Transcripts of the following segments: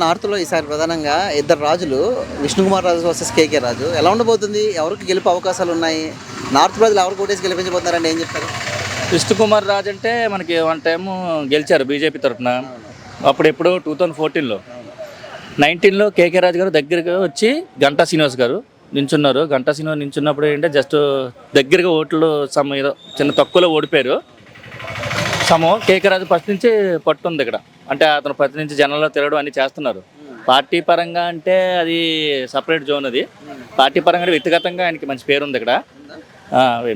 నార్త్‌లో ఈసారి ప్రధానంగా ఇద్దరు రాజులు విష్ణుకుమార్ రాజు వర్సెస్ కేకే రాజు ఎలా ఉండబోతుంది? ఎవరికి గెలుపు అవకాశాలు ఉన్నాయి? నార్త్ ప్రజలు ఎవరికి ఓటేసి గెలిపించబోతున్నారంటే ఏం చెప్తారు? విష్ణుకుమార్ రాజు అంటే మనకి వన్ టైము గెలిచారు బీజేపీ తరఫున. అప్పుడు ఎప్పుడు 2014లో 19లో కేకే రాజు గారు దగ్గరగా వచ్చి గంటా శ్రీనివాస్ గారు నించున్నారు. గంటా శ్రీనివాస్ నించున్నప్పుడు ఏంటంటే జస్ట్ దగ్గరగా ఓట్లు ఏదో చిన్న తక్కువలో ఓడిపోయారు. కేకే రాజు ఫస్ట్ నుంచి పట్టుంది ఇక్కడ. అంటే అతను ప్రతి నుంచి జనంలో తిరగడం అన్నీ చేస్తున్నారు. పార్టీ పరంగా అంటే అది సపరేట్ జోన్. అది పార్టీ పరంగా వ్యక్తిగతంగా ఆయనకి మంచి పేరు ఉంది ఇక్కడ.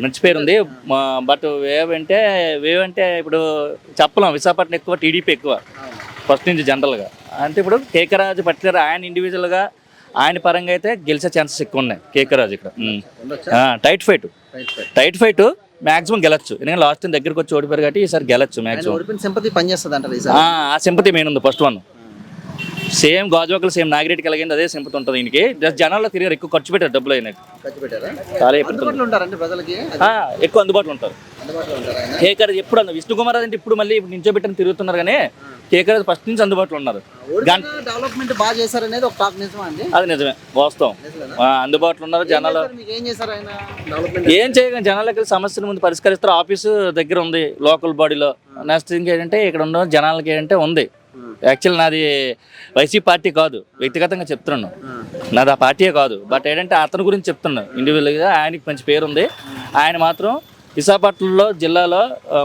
మంచి పేరు ఉంది. బట్ వేవ్ అంటే ఇప్పుడు చెప్పలేం. విశాఖపట్నం ఎక్కువ, టీడీపీ ఎక్కువ ఫస్ట్ నుంచి జనరల్గా. అంటే ఇప్పుడు కేకే రాజు పర్టికులర్ ఆయన ఇండివిజువల్గా ఆయన పరంగా అయితే గెలిచే ఛాన్సెస్ ఎక్కువ ఉన్నాయి కేకే రాజు ఇక్కడ. టైట్ ఫైట్ మ్యాక్సిమం గెలచ్చు. ఎందుకంటే లాస్ట్ టైం దగ్గరకు వచ్చి ఓడిపోయారు కాబట్టి ఈసారి గెలచ్చు మ్యాక్సిమం. సింపతి పనిచేస్తుంది అంటారు. ఆ సింపతి మెయిన్ ఉంది ఫస్ట్ వన్. సేమ్ గాజువాకలు సేమ్ నాగిరెడ్డికి కలిగింది అదే సింపతి ఉంటుంది దీనికి. జస్ట్ జనాల్లో తిరిగారు, ఎక్కువ ఖర్చు పెట్టారు, డబ్బులు అయినట్టు చాలా ఎక్కువ అందుబాటులో ఉంటారు. కేకే రాజు ఎప్పుడు విష్ణుకుమార్ అంటే ఇప్పుడు మళ్ళీ నించోబెట్టని తిరుగుతున్నారు, కానీ కేకే రాజు ఫస్ట్ నుంచి అందుబాటులో ఉన్నారు. డెవలప్మెంట్ బాగా చేశారనేది ఒక టాక్. నిజమా అండి? అది నిజమే, వాస్తవం. అందుబాటులో ఉన్నారు జనాలు. ఏం చేయగలం, జనాలకి సమస్యల ముందు పరిష్కరిస్తారు. ఆఫీసు దగ్గర ఉంది లోకల్ బాడీలో. నెక్స్ట్ ఇంకేంటంటే ఇక్కడ ఉన్న జనాలకి ఏంటంటే ఉంది. యాక్చువల్ నాది వైసీపీ పార్టీ కాదు, వ్యక్తిగతంగా చెప్తున్నాను. నాది ఆ పార్టీయే కాదు. బట్ ఏంటంటే అతని గురించి చెప్తున్నాను. ఇండివిజువల్గా ఆయనకి మంచి పేరు ఉంది. ఆయన మాత్రం విశాఖపట్నంలో జిల్లాలో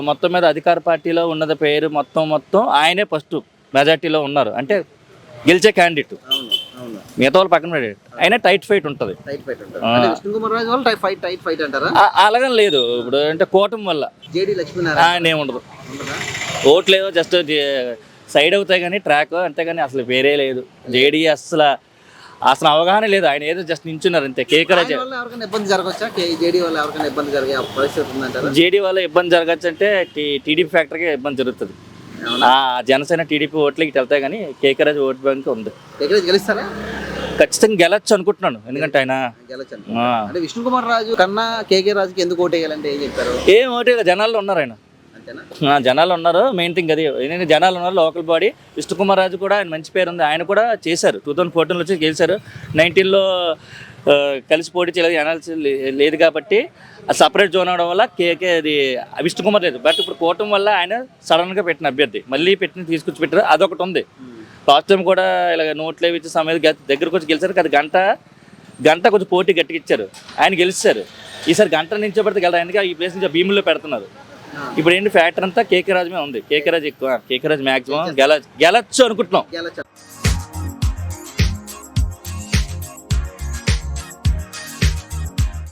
మొత్తం మీద అధికార పార్టీలో ఉన్నది పేరు మొత్తం ఆయనే ఫస్ట్ మెజార్టీలో ఉన్నారు. అంటే గెలిచే క్యాండిడేట్. మిగతా వాళ్ళు పక్కన పెట్టాడు. అయినా టైట్ ఫైట్ ఉంటుంది. అలాగని లేదు. ఇప్పుడు అంటే కూటమి వల్ల ఆయన ఏముండదు. ఓట్లు లేదో జస్ట్ సైడ్ అవుతాయి కానీ ట్రాక్, అంతేగాని అసలు వేరే లేదు. జేడీ అసలు అవగాహన లేదు. ఆయన ఏదో జస్ట్ నించున్నారు అంతే. కేకే రాజు జేడీ వల్ల ఇబ్బంది జరగచ్చు అంటే టీడీపీ ఫ్యాక్టరీకి ఇబ్బంది జరుగుతుంది. జనసేన టీడీపీ ఓట్లకి ఇటు వెళ్తాయి, కానీ కేకే రాజు ఓటు బ్యాంక్ ఉంది. ఖచ్చితంగా గెలచ్చు అనుకుంటున్నాను. ఎందుకంటే ఆయన విష్ణుకుమార్ రాజు కన్నా కేకే రాజుకి ఎందుకు ఓటేయాలంటే ఏం చెప్తారు? ఏం ఓటే, జనాల్లో ఉన్నారు ఆయన. జనాలు ఉన్నారు, మెయిన్ థింగ్ అది. ఎందుకంటే జనాలు ఉన్నారు, లోకల్ బాడీ. విష్ణుకుమార్ రాజు కూడా ఆయన మంచి పేరు ఉంది. ఆయన కూడా చేశారు. 2014లో వచ్చి గెలిచారు. 19లో కలిసి పోటీ చేయలేదు, ఎనాలిసిస్ లేదు కాబట్టి సపరేట్ జోన్ అవడం వల్ల కేకే అది విష్ణుకుమార్ లేదు. బట్ ఇప్పుడు కూటమి వల్ల ఆయన సడన్గా పెట్టిన అభ్యర్థి మళ్ళీ తీసుకొచ్చి పెట్టారు. అదొకటి ఉంది. లాస్ట్ టైం కూడా ఇలా నోట్లే ఇచ్చి సమయం దగ్గరకు వచ్చి గెలిచారు. అది గంట కొంచెం పోటీ గట్టిగా ఇచ్చారు, ఆయన గెలిచారు. ఈసారి గంట నుంచో పెడితే గెలరు. ఆయనకి ఈ ప్లేస్ నుంచి భీముల్లో పెడుతున్నారు. ఇప్పుడు ఏంటి ఫ్యాక్టర్ అంతా కేకే రాజుమే ఉంది. కేకే రాజు ఎక్కువ. కేకే రాజు మ్యాక్సిమం గెలచ్చు అనుకుంటున్నాం.